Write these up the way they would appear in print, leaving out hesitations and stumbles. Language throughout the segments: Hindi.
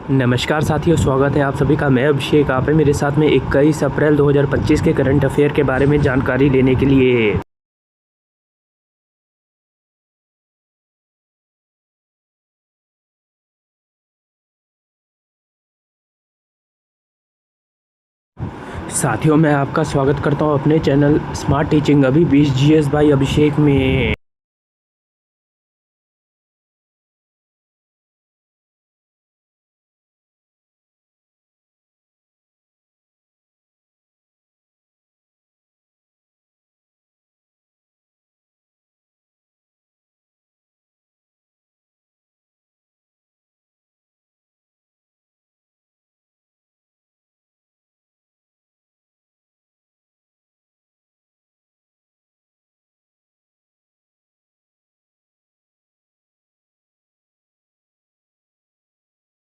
नमस्कार साथियों, स्वागत है आप सभी का। मैं अभिषेक, आप हैं मेरे साथ में 21 अप्रैल 2025 के करंट अफेयर के बारे में जानकारी लेने के लिए। साथियों, मैं आपका स्वागत करता हूं अपने चैनल स्मार्ट टीचिंग अभी 20 GS बाई अभिषेक में।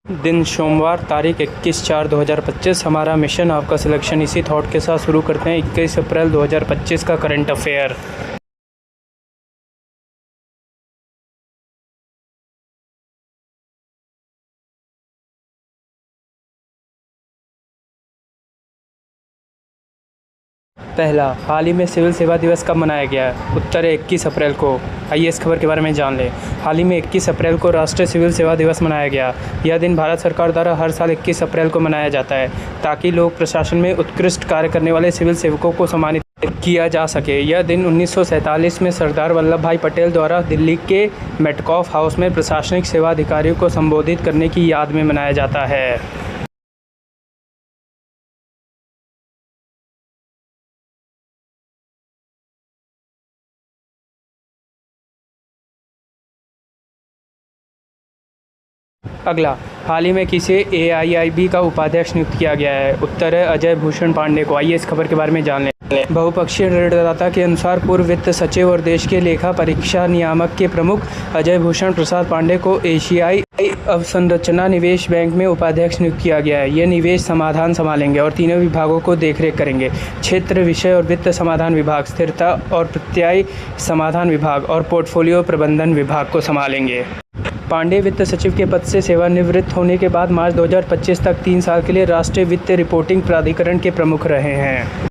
दिन सोमवार, तारीख 21/4/2025। हमारा मिशन आपका सिलेक्शन। इसी थॉट के साथ शुरू करते हैं 21 अप्रैल 2025 का करंट अफेयर। पहला, हाल ही में सिविल सेवा दिवस कब मनाया गया है? उत्तर है 21 अप्रैल को। आइए इस खबर के बारे में जान लें। हाल ही में 21 अप्रैल को राष्ट्रीय सिविल सेवा दिवस मनाया गया। यह दिन भारत सरकार द्वारा हर साल 21 अप्रैल को मनाया जाता है ताकि लोक प्रशासन में उत्कृष्ट कार्य करने वाले सिविल सेवकों को सम्मानित किया जा सके। यह दिन 1947 में सरदार वल्लभ भाई पटेल द्वारा दिल्ली के मेटकॉफ हाउस में प्रशासनिक सेवा अधिकारियों को संबोधित करने की याद में मनाया जाता है। अगला, हाल ही में किसे AIIB का उपाध्यक्ष नियुक्त किया गया है? उत्तर है अजय भूषण पांडे को। आइए इस खबर के बारे में जान लें। बहुपक्षीय ऋणदाता के अनुसार पूर्व वित्त सचिव और देश के लेखा परीक्षा नियामक के प्रमुख अजय भूषण प्रसाद पांडे को एशियाई अवसंरचना निवेश बैंक में उपाध्यक्ष नियुक्त किया गया है। ये निवेश समाधान संभालेंगे और तीनों विभागों को देखरेख करेंगे। क्षेत्र, विषय और वित्त समाधान विभाग, स्थिरता और प्रत्याय समाधान विभाग और पोर्टफोलियो प्रबंधन विभाग को संभालेंगे। पांडे वित्त सचिव के पद से सेवानिवृत्त होने के बाद मार्च 2025 तक 3 साल के लिए राष्ट्रीय वित्त रिपोर्टिंग प्राधिकरण के प्रमुख रहे हैं।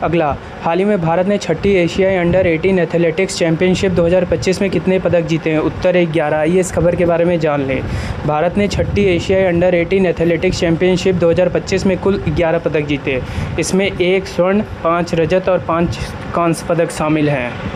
अगला, हाल ही में भारत ने 6ठी एशियाई अंडर-18 एथलेटिक्स चैंपियनशिप 2025 में कितने पदक जीते हैं? उत्तर है 11। आइए इस खबर के बारे में जान लें। भारत ने 6ठी एशियाई अंडर-18 एथलेटिक्स चैंपियनशिप 2025 में कुल 11 पदक जीते। इसमें 1 स्वर्ण, 5 रजत और 5 कांस्य पदक शामिल हैं।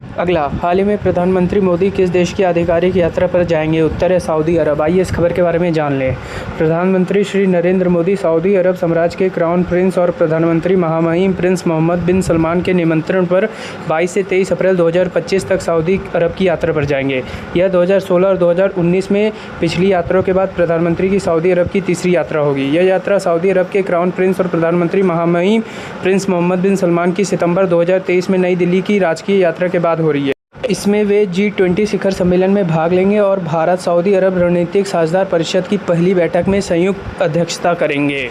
अगला, हाल ही में प्रधानमंत्री मोदी किस देश की आधिकारिक यात्रा पर जाएंगे? उत्तर है सऊदी अरब। आइए इस खबर के बारे में जान लें। प्रधानमंत्री श्री नरेंद्र मोदी सऊदी अरब साम्राज्य के क्राउन प्रिंस और प्रधानमंत्री महामहिम प्रिंस मोहम्मद बिन सलमान के निमंत्रण पर 22 से 23 अप्रैल 2025 तक सऊदी अरब की यात्रा पर जाएंगे। यह 2016 और 2019 में पिछली यात्राओं के बाद प्रधानमंत्री की सऊदी अरब की तीसरी यात्रा होगी। यह यात्रा सऊदी अरब के क्राउन प्रिंस और प्रधानमंत्री महामहिम प्रिंस मोहम्मद बिन सलमान की सितंबर 2023 में नई दिल्ली की राजकीय यात्रा के बाद हो रही है। इसमें वे G20 शिखर सम्मेलन में भाग लेंगे और भारत सऊदी अरब रणनीतिक साझेदार परिषद की पहली बैठक में संयुक्त अध्यक्षता करेंगे।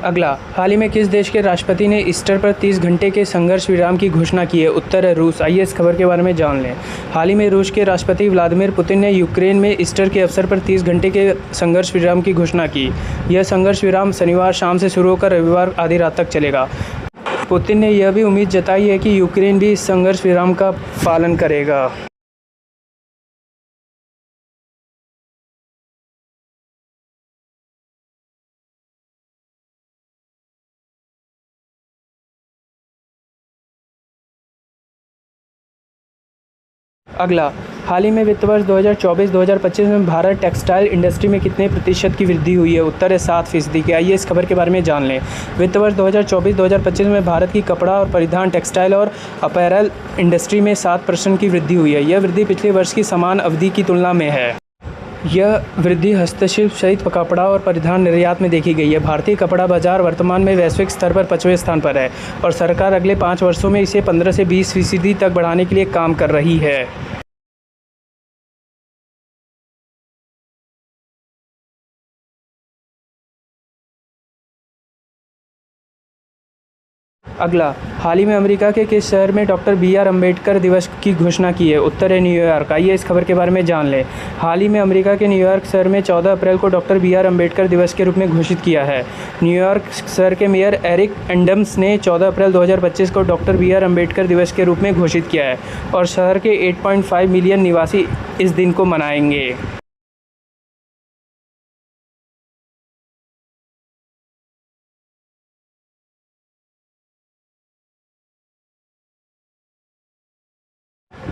अगला, हाल ही में किस देश के राष्ट्रपति ने ईस्टर पर 30 घंटे के संघर्ष विराम की घोषणा की है? उत्तर है रूस। आइए इस खबर के बारे में जान लें। हाल ही में रूस के राष्ट्रपति व्लादिमीर पुतिन ने यूक्रेन में ईस्टर के अवसर पर 30 घंटे के संघर्ष विराम की घोषणा की। यह संघर्ष विराम शनिवार शाम से शुरू होकर रविवार आधी रात तक चलेगा। पुतिन ने यह भी उम्मीद जताई है कि यूक्रेन भी इस संघर्ष विराम का पालन करेगा। अगला, हाल ही में वित्त वर्ष 2024-2025 में भारत टेक्सटाइल इंडस्ट्री में कितने प्रतिशत की वृद्धि हुई है? उत्तर है 7% की। आइए इस खबर के बारे में जान लें। वित्त वर्ष 2024-2025 में भारत की कपड़ा और परिधान, टेक्सटाइल और अपैरल इंडस्ट्री में 7% की वृद्धि हुई है। यह वृद्धि पिछले वर्ष की समान अवधि की तुलना में है। यह वृद्धि हस्तशिल्प सहित कपड़ा और परिधान निर्यात में देखी गई है। भारतीय कपड़ा बाजार वर्तमान में वैश्विक स्तर पर 5वें स्थान पर है और सरकार अगले 5 वर्षों में इसे 15 से 20% तक बढ़ाने के लिए काम कर रही है। अगला, हाल ही में अमेरिका के किस शहर में डॉक्टर बी.आर. अम्बेडकर दिवस की घोषणा की है? उत्तर है न्यूयॉर्क। आइए इस खबर के बारे में जान लें। हाल ही में अमेरिका के न्यूयॉर्क शहर में 14 अप्रैल को डॉक्टर बी.आर. अम्बेडकर दिवस के रूप में घोषित किया है। न्यूयॉर्क शहर के मेयर एरिक एडम्स ने 14 अप्रैल 2025 को डॉक्टर बी.आर. अम्बेडकर दिवस के रूप में घोषित किया है और शहर के 8.5 मिलियन निवासी इस दिन को मनाएंगे।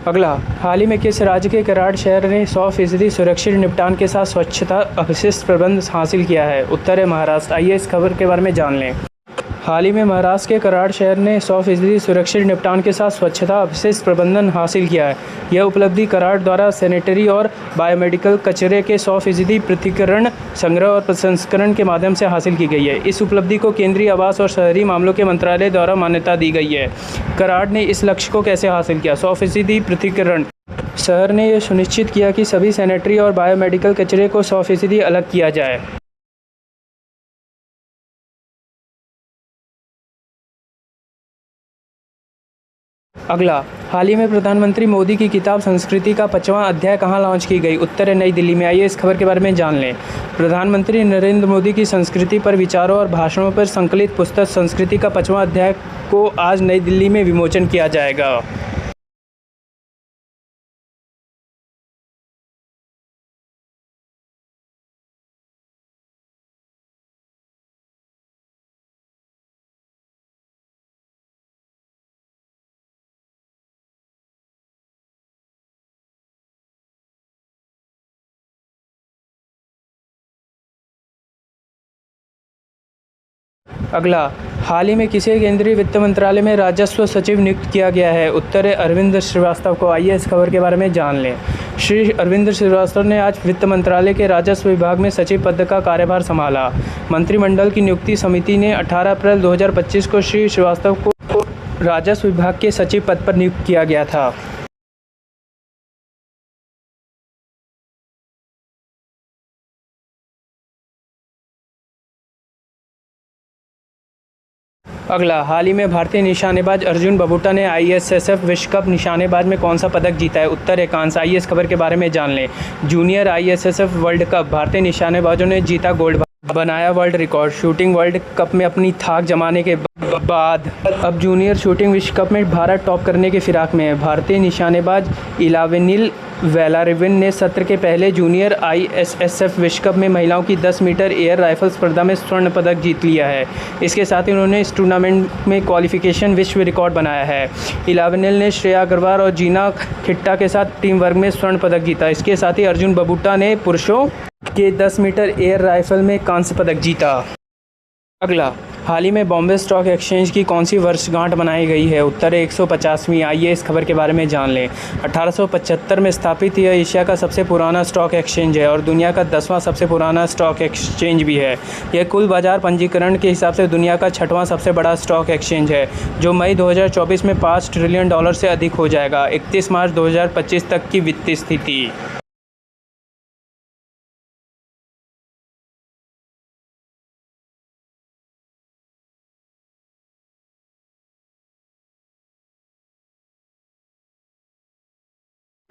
अगला, हाल ही में किस राज्य के कराड़ शहर ने 100% सुरक्षित निपटान के साथ स्वच्छता अपशिष्ट प्रबंधन हासिल किया है? उत्तर है महाराष्ट्र। आइए इस खबर के बारे में जान लें। हाल ही में महाराष्ट्र के कराड़ शहर ने 100% सुरक्षित निपटान के साथ स्वच्छता अपशिष्ट प्रबंधन हासिल किया है। यह उपलब्धि कराड़ द्वारा सैनिटरी और बायोमेडिकल कचरे के 100% पृथक्करण, संग्रह और प्रसंस्करण के माध्यम से हासिल की गई है। इस उपलब्धि को केंद्रीय आवास और शहरी मामलों के मंत्रालय द्वारा मान्यता दी गई है। कराड़ ने इस लक्ष्य को कैसे हासिल किया? 100% पृथक्करण। शहर ने यह सुनिश्चित किया कि सभी सैनिटरी और बायोमेडिकल कचरे को 100% अलग किया जाए। अगला, हाल ही में प्रधानमंत्री मोदी की किताब संस्कृति का 5वां अध्याय कहाँ लॉन्च की गई? उत्तर है नई दिल्ली में। आइए इस खबर के बारे में जान लें। प्रधानमंत्री नरेंद्र मोदी की संस्कृति पर विचारों और भाषणों पर संकलित पुस्तक संस्कृति का 5वां अध्याय को आज नई दिल्ली में विमोचन किया जाएगा। अगला, हाल ही में किसे केंद्रीय वित्त मंत्रालय में राजस्व सचिव नियुक्त किया गया है? उत्तर है अरविंद श्रीवास्तव को। आइए इस खबर के बारे में जान लें। श्री अरविंद श्रीवास्तव ने आज वित्त मंत्रालय के राजस्व विभाग में सचिव पद का कार्यभार संभाला। मंत्रिमंडल की नियुक्ति समिति ने 18 अप्रैल 2025 को श्री श्रीवास्तव को राजस्व विभाग के सचिव पद पर नियुक्त किया गया था। अगला, हाल ही में भारतीय निशानेबाज अर्जुन बबूटा ने ISSF विश्व कप निशानेबाज में कौन सा पदक जीता है? उत्तर है कांस्य। आइए इस खबर के बारे में जान लें। जूनियर ISSF वर्ल्ड कप भारतीय निशानेबाजों ने जीता गोल्ड, बनाया world record. Shooting world cup में अपनी थाक जमाने के बाद अब जूनियर शूटिंग विश्व कप में भारत टॉप करने के फिराक में है। भारतीय निशानेबाज इलावेनिल वेलारिवन ने सत्र के पहले जूनियर ISSF विश्व कप में महिलाओं की 10 मीटर एयर राइफल स्पर्धा में स्वर्ण पदक जीत लिया है। इसके साथ ही उन्होंने इस टूर्नामेंट में क्वालिफिकेशन विश्व रिकॉर्ड बनाया है। इलावेनिल ने श्रेया अग्रवाल और जीना खिट्टा के साथ टीम वर्ग में स्वर्ण पदक जीता। इसके साथ ही अर्जुन बबूटा ने पुरुषों के 10 मीटर एयर राइफल में कांस्य पदक जीता। अगला, हाल ही में बॉम्बे स्टॉक एक्सचेंज की कौन सी वर्षगांठ मनाई गई है? उत्तर है 150वीं। आइए इस खबर के बारे में जान लें। 1875 में स्थापित यह एशिया का सबसे पुराना स्टॉक एक्सचेंज है और दुनिया का 10वां सबसे पुराना स्टॉक एक्सचेंज भी है। यह कुल बाजार पंजीकरण के हिसाब से दुनिया का 6वां सबसे बड़ा स्टॉक एक्सचेंज है, जो मई 2024 में $5 ट्रिलियन से अधिक हो जाएगा। 31 मार्च 2025 तक की वित्तीय स्थिति।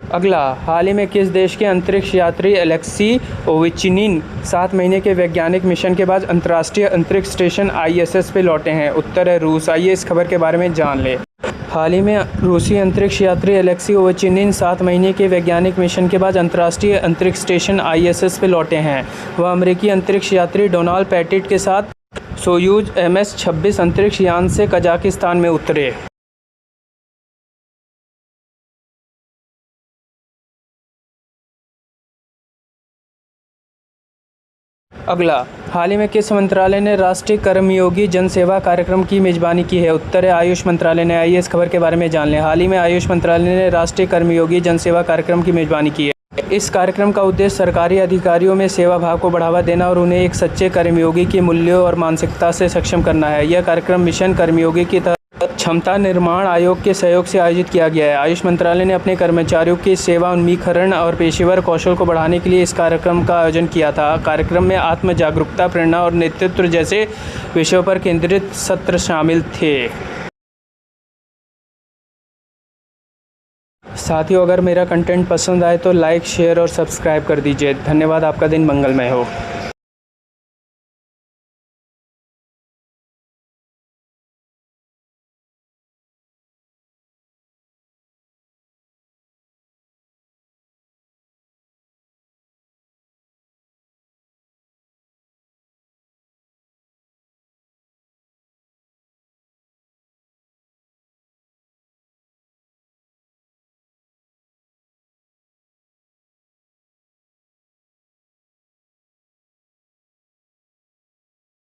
अगला, हाल ही में किस देश के अंतरिक्ष यात्री एलेक्सी ओवेचिनिन 7 महीने के वैज्ञानिक मिशन के बाद अंतर्राष्ट्रीय अंतरिक्ष स्टेशन ISS पे लौटे हैं? उत्तर है रूस। आइए इस खबर के बारे में जान लें। हाल ही में रूसी अंतरिक्ष यात्री एलेक्सी ओवेचिनिन 7 महीने के वैज्ञानिक मिशन के बाद अंतर्राष्ट्रीय अंतरिक्ष स्टेशन ISS पे लौटे हैं। वह अमेरिकी अंतरिक्ष यात्री डोनाल्ड पैटिट के साथ सोयूज MS-26 अंतरिक्ष यान से कजाकिस्तान में उतरे। अगला, हाल ही में किस मंत्रालय ने राष्ट्रीय कर्मयोगी जन सेवा कार्यक्रम की मेजबानी की है? उत्तर है आयुष मंत्रालय ने। आइए इस खबर के बारे में जान लें। हाल ही में आयुष मंत्रालय ने राष्ट्रीय कर्मयोगी जन सेवा कार्यक्रम की मेजबानी की है। इस कार्यक्रम का उद्देश्य सरकारी अधिकारियों में सेवा भाव को बढ़ावा देना और उन्हें एक सच्चे कर्मयोगी की मूल्यों और मानसिकता से सक्षम करना है। यह कार्यक्रम मिशन कर्मयोगी की क्षमता निर्माण आयोग के सहयोग से आयोजित किया गया है। आयुष मंत्रालय ने अपने कर्मचारियों की सेवा उन्मुखीकरण और पेशेवर कौशल को बढ़ाने के लिए इस कार्यक्रम का आयोजन किया था। कार्यक्रम में आत्म जागरूकता, प्रेरणा और नेतृत्व जैसे विषयों पर केंद्रित सत्र शामिल थे। साथियों, अगर मेरा कंटेंट पसंद आए तो लाइक, शेयर और सब्सक्राइब कर दीजिए। धन्यवाद। आपका दिन मंगलमय हो।